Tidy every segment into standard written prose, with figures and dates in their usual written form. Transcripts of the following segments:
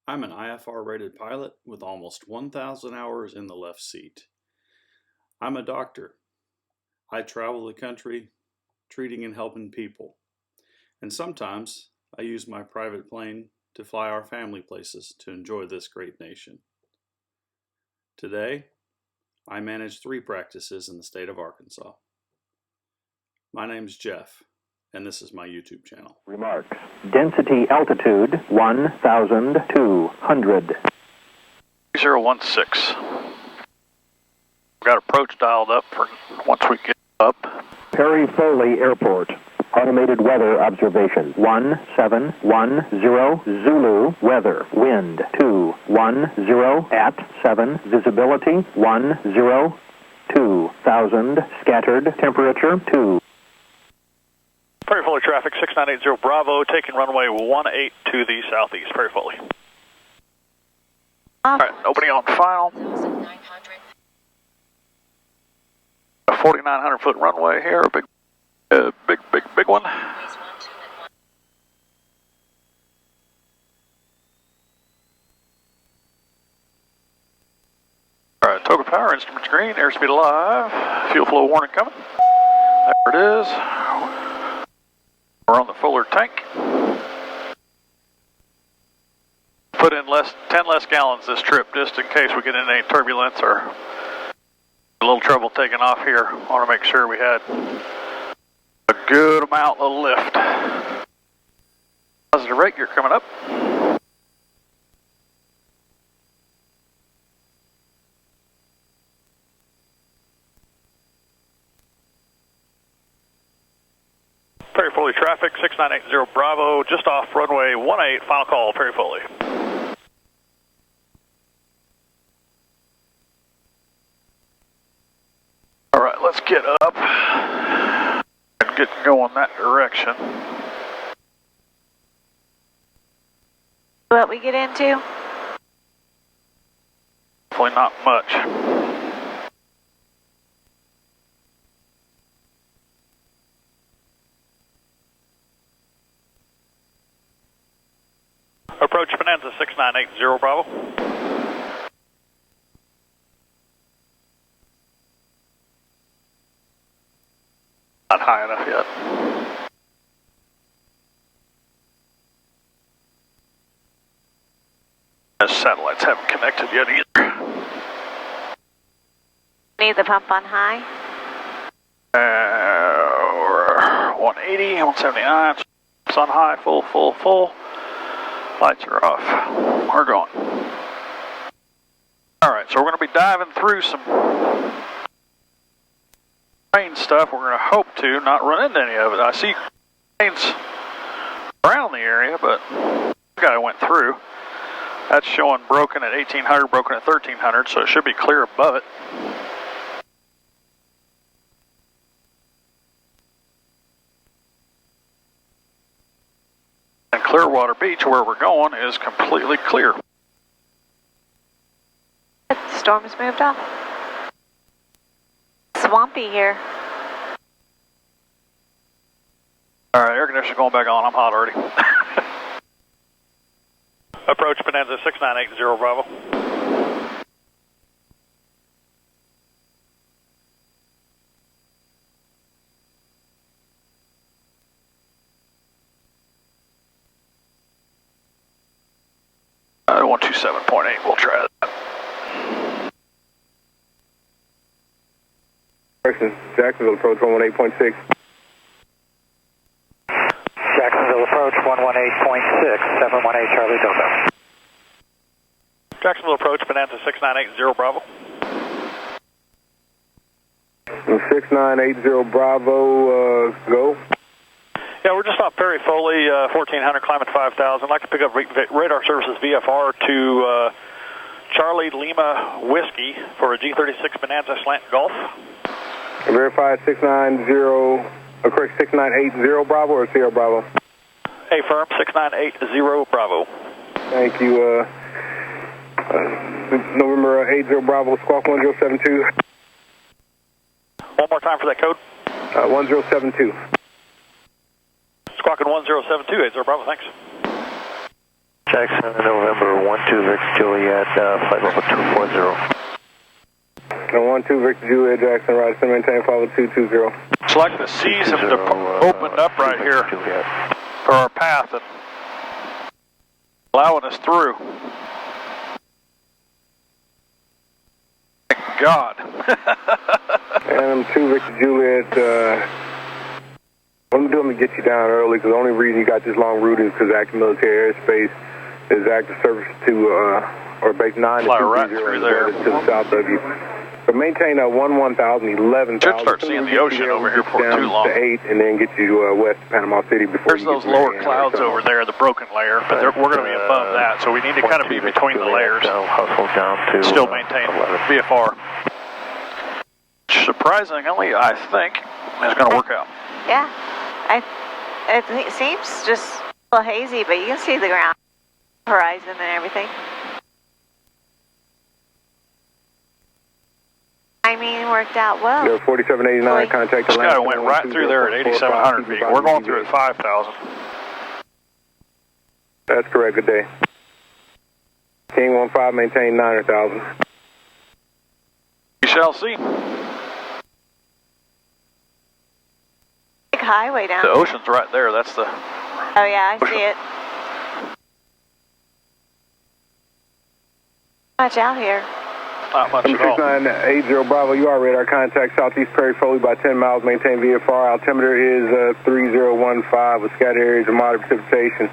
I'm an IFR rated pilot with almost 1,000 hours in the left seat. I'm a doctor. I travel the country treating and helping people. And sometimes I use my private plane to fly our family places to enjoy this great nation. Today, I manage 3 practices in the state of Arkansas. My name's Jeff, and this is my YouTube channel. Remarks. Density altitude 1,200. 016. We've got approach dialed up for once we get up. Perry Foley Airport. Automated weather observation. 1710 Zulu. Weather. Wind 210 at 7. Visibility 102,000. Scattered. Temperature 2. Perry Foley traffic 6980 Bravo, taking runway 18 to the southeast. Perry Foley. Alright, opening on final. A 4,900 foot runway here, a big one. Alright, toga power, instruments green, airspeed alive, fuel flow warning coming. There it is. We're on the Fuller tank. Put in 10 less gallons this trip just in case we get in any turbulence or a little trouble taking off here. I want to make sure we had a good amount of lift. Positive rate, you're coming up. Perry Foley traffic 6980 Bravo, just off runway 18, final call, Perry Foley. Alright, let's get up and get going that direction. What we get into? Hopefully not much. Approach Bonanza 6980 Bravo. Not high enough yet. The satellites haven't connected yet either. Need the pump on high? 180, 179. It's on high, full. Lights are off. We're going. Alright, so we're going to be diving through some train stuff. We're going to hope to not run into any of it. I see trains around the area, but the guy went through. That's showing broken at 1800, broken at 1300, so it should be clear above it. And Clearwater Beach, where we're going, is completely clear. The storm's moved off. Swampy here. Alright, air conditioner going back on. I'm hot already. Approach Bonanza 6980 Bravo. I 127.8, we'll try that. Jacksonville approach 118.6. Jacksonville approach 118.6, 718 Charlie Delta. Jacksonville approach Bonanza 6980 Bravo. 6980 Bravo, go. Yeah, we're just off Perry Foley, 1400, climbing 5,000. I'd like to pick up radar services VFR to Charlie Lima Whiskey for a G36 Bonanza Slant Golf. Verify 690, correct 6980 Bravo or Sierra Bravo? Hey, firm, 6980 Bravo. Thank you. November 80 Bravo, squawk 1072. One more time for that code. 1072. Squawking 1072, 80 Bravo, thanks. Jackson, November 12 Victor Juliet, flight level 240. 12 Victor Juliet, Jackson, right, so maintain flight level 220. It's like the seas have opened up right here for our path and allowing us through. Thank God. And 2 Victor Juliet, what I'm doing to get you down early, because the only reason you got this long route is because active military airspace is active service to, or base 9 Fly to right 230 through there. to the south of you. But maintain 11,000, 11,000. Should start seeing the ocean over here before too long. To 8 and then get you west of Panama City before There's you get those to lower Mariana. clouds over there, the broken layer, but we're going to be above that, so we need to kind of be between the layers. Hustle down to Still maintain 11. VFR. Surprisingly, I think it's going to work out. Yeah. It seems just a little hazy, but you can see the ground horizon and everything. Timing worked out well. They're 4789, contact This guy went right through there at 8,700 feet. We're going through at 5,000. That's correct, good day. King 15, maintain 9,000. We shall see. Big highway down The there. ocean's right there. That's the... Oh yeah, I see it. Much out here. Not much at all. 6980 Bravo, you are radar contact southeast Prairie Foley by 10 miles, maintain VFR. Altimeter is 3015 with scattered areas of moderate precipitation.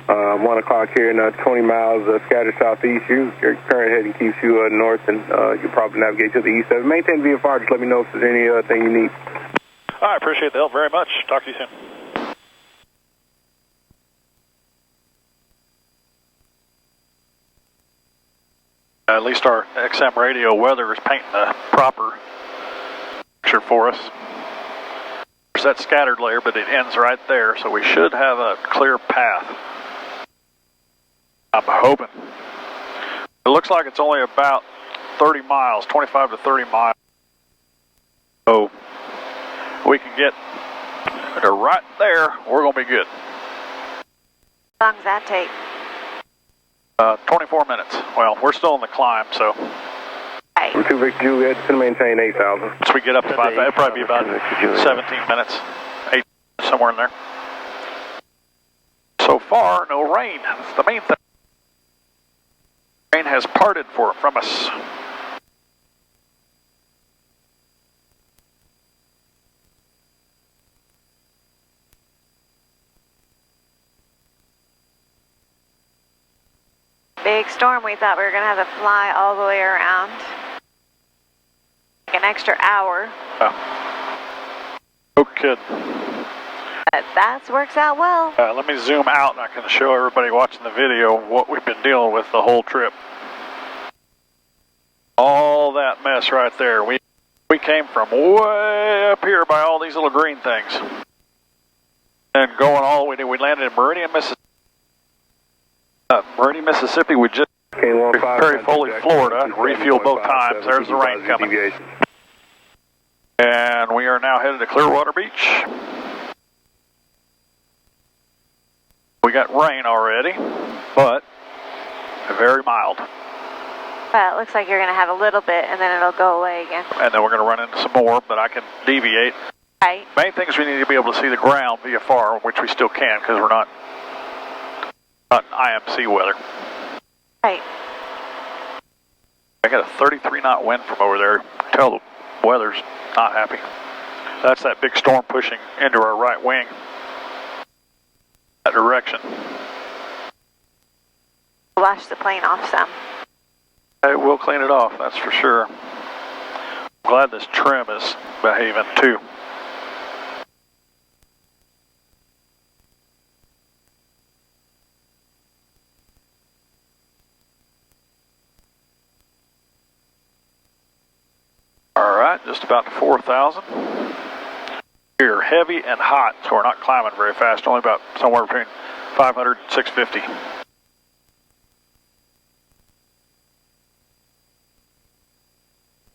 1 o'clock here in 20 miles scattered southeast. Your current heading keeps you north, and you'll probably navigate to the east of it. Maintain VFR, just let me know if there's anything you need. I appreciate the help very much. Talk to you soon. At least our XM radio weather is painting a proper picture for us. There's that scattered layer, but it ends right there, so we should have a clear path. I'm hoping. It looks like it's only about 30 miles, 25 to 30 miles. So we can get to right there, we're going to be good. How long does that take? 24 minutes. Well, we're still in the climb, so. Right. 2 Victor Juliet, it's going to maintain 8,000. Once we get up to 5, it'll probably be about 17 minutes, 8, somewhere in there. So far, no rain. That's the main thing. Rain has parted from us. Big storm, we thought we were going to have to fly all the way around. Like an extra hour. Oh. No kidding. But that works out well. Let me zoom out and I can show everybody watching the video what we've been dealing with the whole trip. All that mess right there. We came from way up here by all these little green things. And going all the way to, we landed in Meridian, Mississippi. We just Prairie Foley, Florida, refueled both times. There's the rain coming. And we are now headed to Clearwater Beach. We got rain already, but very mild. Well, it looks like you're going to have a little bit, and then it'll go away again. And then we're going to run into some more, but I can deviate. Right. Main thing is we need to be able to see the ground VFR, which we still can because we're not IMC weather. Right. I got a 33 knot wind from over there. Tell the weather's not happy. That's that big storm pushing into our right wing. That direction. Wash the plane off some. Hey, we'll clean it off, that's for sure. Glad this trim is behaving too. All right, just about to 4,000. We're heavy and hot, so we're not climbing very fast, only about somewhere between 500 and 650.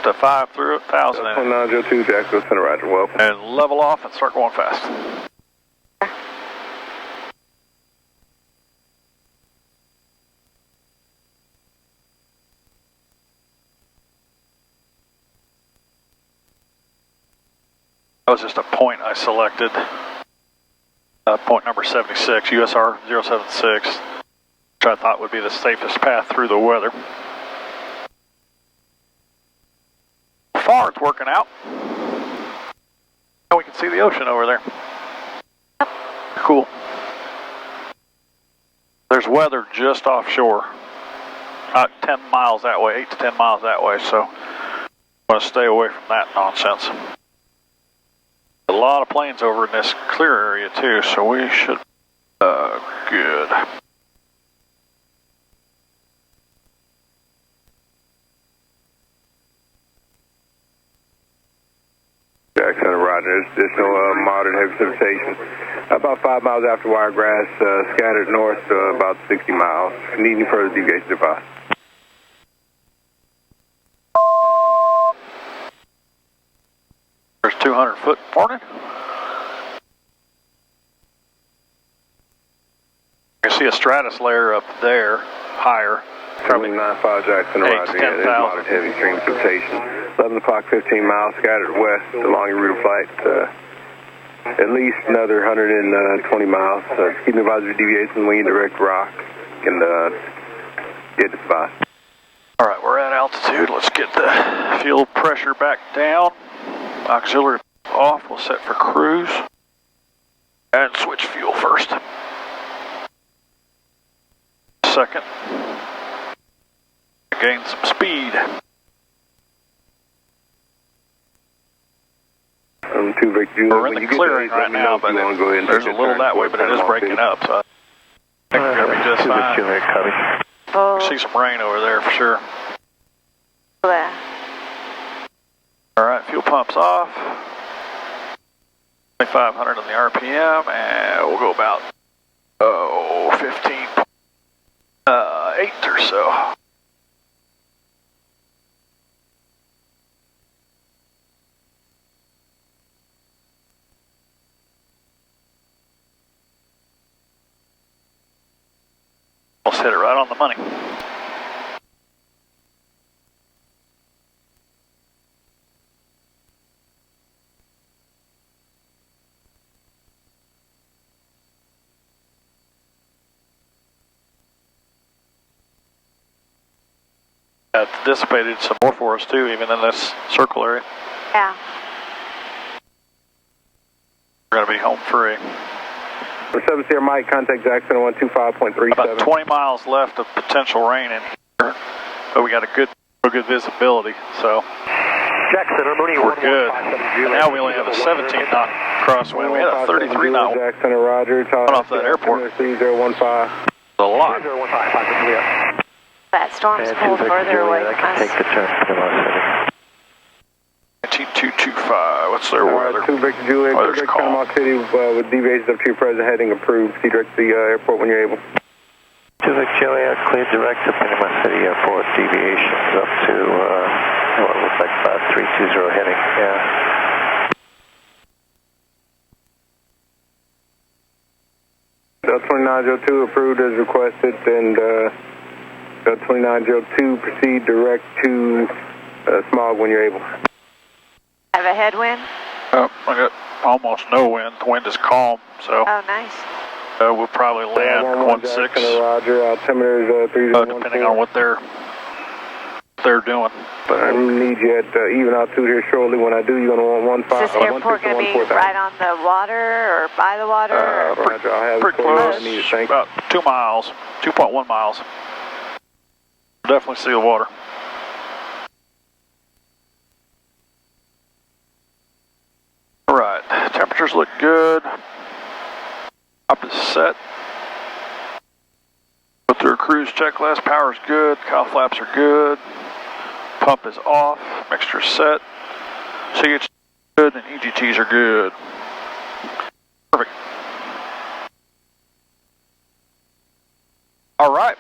To 5 through 1,000. 902 Jacksonville Center, Roger, welcome. And level off and start going fast. That was just a point I selected. Point number 76, USR 076, which I thought would be the safest path through the weather. Far it's working out. And we can see the ocean over there. Cool. There's weather just offshore. About 10 miles that way, 8 to 10 miles that way, so I want to stay away from that nonsense. A lot of planes over in this clear area too, so we should good. Jackson, roger. There's no modern heavy precipitation. About 5 miles after Wiregrass, scattered north about 60 miles. Need any further deviation advice? There's 200 foot morning. You can see a stratus layer up there, higher. Probably 95 Jackson, roger. Yeah, there's moderate heavy extreme precipitation. 11 o'clock, 15 miles, scattered west along your route of flight. At least another 120 miles. Keep the advisory deviation, wing direct rock, and get the spot. All right, we're at altitude. Let's get the fuel pressure back down. Auxiliary off. We'll set for cruise. And switch fuel first. Second. Gain some speed. We're in the clearing right now, but there's a little that way, but it is breaking up, so I think we're going to be just fine. Oh. See some rain over there for sure. Yeah. Alright, fuel pump's off. 2,500 on the RPM, and we'll go about, 15, 8 or so. Almost hit it right on the money. That's dissipated some more for us too, even in this circle area. Yeah. We're going to be home free. 7 Sierra Mike, contact Jackson 125.37. About 20 miles left of potential rain in here, but we got a good visibility, so Jackson, we're good. And now we only have a 17 knot crosswind. We had a 33 knot Jackson, roger. one off that airport. 3015. A lot. That storm's pulled further away from us. Take the turn to the left. 19225. What's their weather? 2 Victor Juliet, Weather's direct calm. Panama City with deviations up to your present heading approved. See direct to the airport when you're able. 2 Victor Juliet, cleared direct to Panama City Airport, deviations up to, what looks like about 320 heading, yeah. Delta 2902 approved as requested, and Delta 2902 proceed direct to Smog when you're able. Have a headwind? Oh, I got almost no wind. The wind is calm, so Oh, nice. we'll probably land 16, Roger, altimeter is 3014. depending on what they're doing. But I need you at even altitude here shortly. When I do, you're going to want Is this airport going to be right on the water or by the water? Roger, I'll have Pretty close. About 2 miles, 2.1 miles. Definitely see the water. All right, temperatures look good. Up is set. Go through a cruise checklist. Power's good. Cowl flaps are good. Pump is off. Mixture's set. CH good and EGTs are good. Perfect. All right.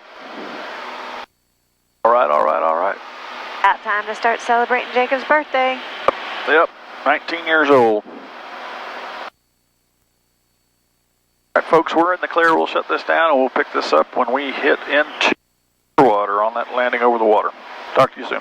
All right. About time to start celebrating Jacob's birthday. Yep, 19 years old. All right, folks, we're in the clear. We'll shut this down and we'll pick this up when we hit into water on that landing over the water. Talk to you soon.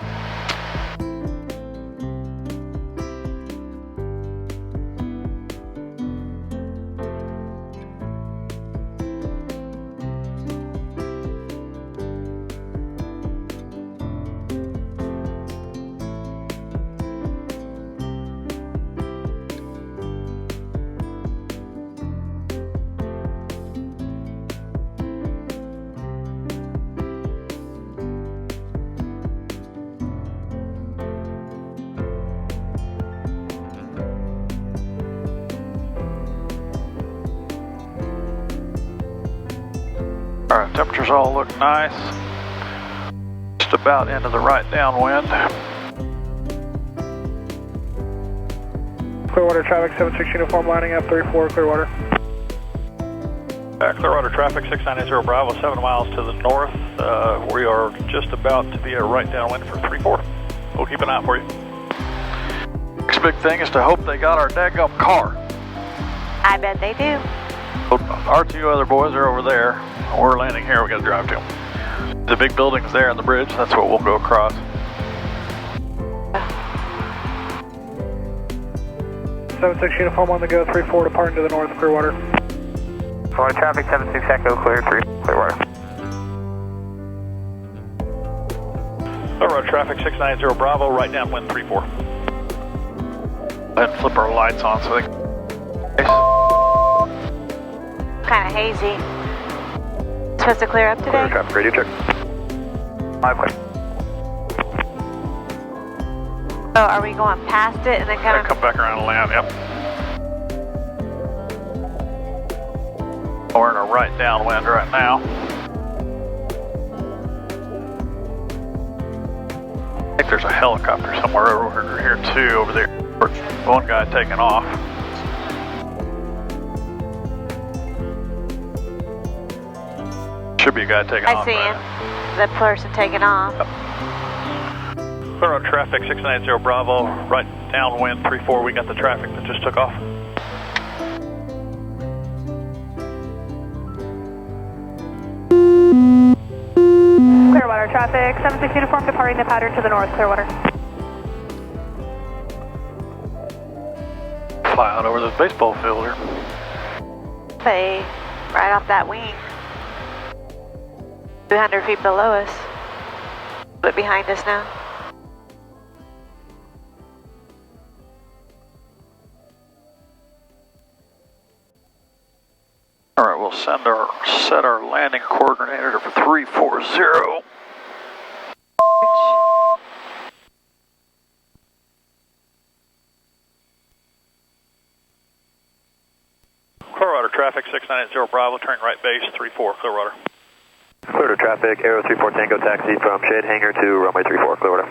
temperatures all look nice. Just about into the right downwind. Clearwater traffic 76 uniform lining up 34 Clearwater. Clearwater traffic 690 Bravo, 7 miles to the north. We are just about to be a right downwind for 34. We'll keep an eye out for you. Next big thing is to hope they got our daggum car. I bet they do. Our two other boys are over there. We're landing here, we gotta drive to them. The big building's there on the bridge, that's what we'll go across. 76 uniform on the go, 34 departing to the north, Clearwater. Clearwater traffic 76 Echo, clear 3, Clearwater. Clearwater traffic 690 Bravo, right downwind 34. Go ahead and flip our lights on so they can... Kind of hazy. Supposed to clear up today? Clearwater traffic radio check. 5 clear. Oh, are we going past it and then kind of... Come back around and land, yep. We're in a right downwind right now. I think there's a helicopter somewhere over here too, over there. One guy taking off. Should be a guy taking off. I see him. The person taking off. Yep. Clear on traffic 690 Bravo, right downwind 34. We got the traffic that just took off. Clearwater traffic 76 uniform departing the pattern to the north, Clearwater. Fly out over this baseball field here. They right off that wing. 200 feet below us. But behind us now. All right, we'll set our landing coordinator for 340. Clearwater traffic 690 Bravo, turning right base 34 Clearwater. Clearwater traffic, Aero 34 Tango taxi from Shade Hangar to runway 34 Clearwater.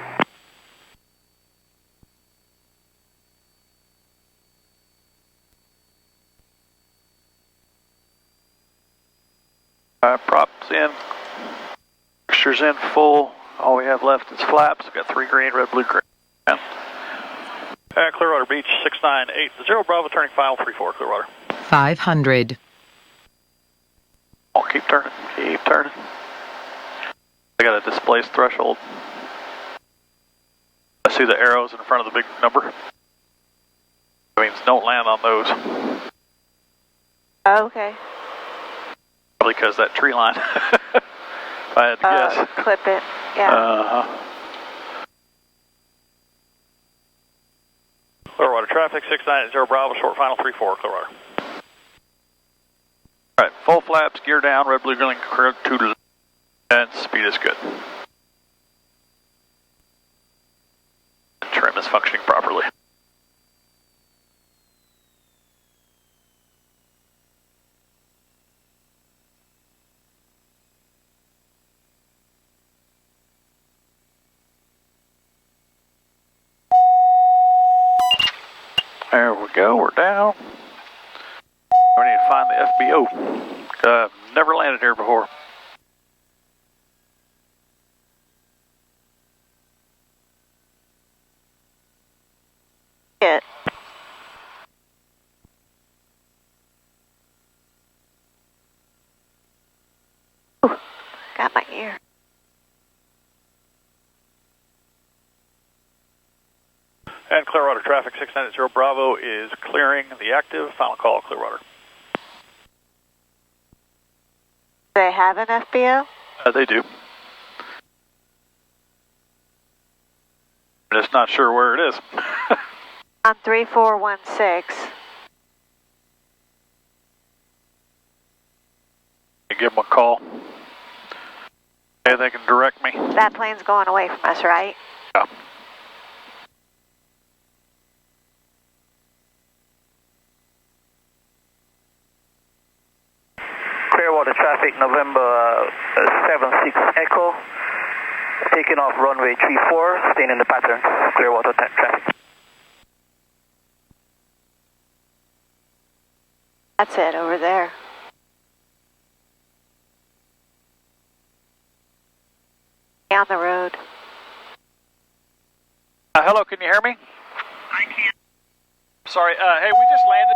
Props in, fixtures in full. All we have left is flaps. We've got 3 green, red, blue, green. Clearwater Beach 690 Bravo, turning final 34 Clearwater. 500. Oh, keep turning, keep turning. I got a displaced threshold. I see the arrows in front of the big number. That means don't land on those. Oh, okay. Probably because that tree line. If I had to guess. Clip it, yeah. Clearwater traffic 690 Bravo, short final 34 Clearwater. All right, full flaps, gear down, red, blue, green, clear to the, and speed is good. Trim is functioning properly. There we go, we're down. We need to find the FBO. I've never landed here before. It. Ooh, got my ear. And Clearwater traffic 690 Bravo is clearing the active. Final call, Clearwater. Do they have an FBO? They do. I'm just not sure where it is. On 3416. Give them a call. Hey, they can direct me. That plane's going away from us, right? Yeah. Clearwater traffic traffic, November 76 Echo. Taking off runway 34, staying in the pattern, Clearwater traffic. That's it over there. Down the road. Hello, can you hear me? I can. Sorry, hey, we just landed.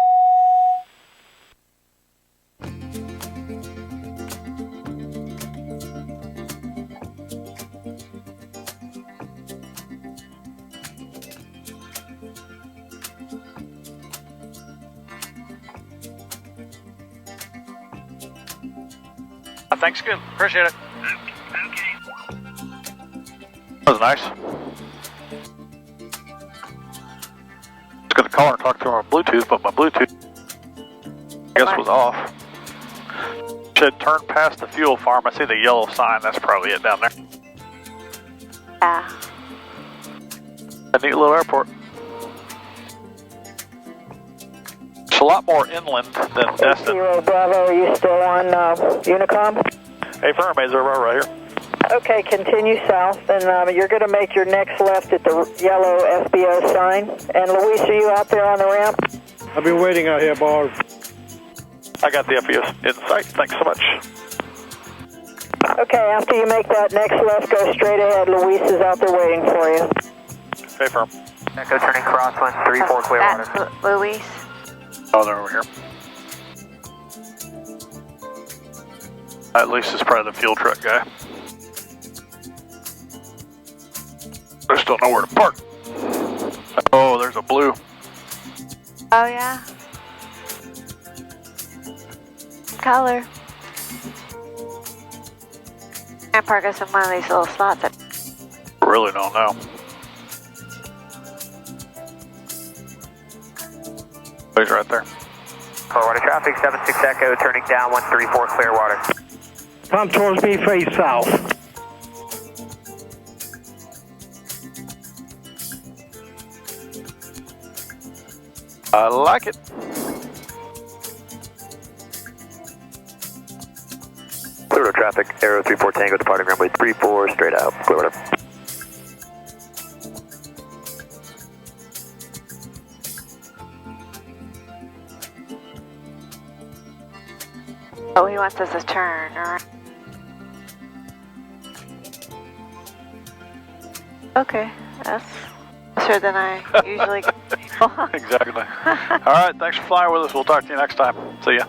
Thanks, good. Appreciate it. Okay. That was nice. I was going to call her and talk to her on Bluetooth, but my Bluetooth, I guess, was off. Should turn past the fuel farm. I see the yellow sign. That's probably it down there. Yeah. A neat little airport. It's a lot more inland than Destin. Zero Bravo, are you still on Unicom? Hey, firm, is right here. Okay, continue south, and you're going to make your next left at the yellow FBO sign. And Luis, are you out there on the ramp? I've been waiting out here, Barb. I got the FBO in sight. Thanks so much. Okay, after you make that next left, go straight ahead. Luis is out there waiting for you. Hey, firm. Echo turning crosswind 34 Clearwater. That's Luis. Oh, they're over here. At least it's probably the fuel truck guy. I just don't know where to park. Oh, there's a blue. Oh, yeah. Color. Can't park us in one of these little slots. I really don't know. He's right there. Clearwater traffic, 76 Echo, turning down 134 Clearwater. Come towards me, face south. I like it. Clearwater traffic, Aero 34 Tango, departing runway 34, straight out, Clearwater. Oh, he wants us to turn, alright. Okay, that's faster than I usually get. Exactly. All right, thanks for flying with us. We'll talk to you next time. See ya.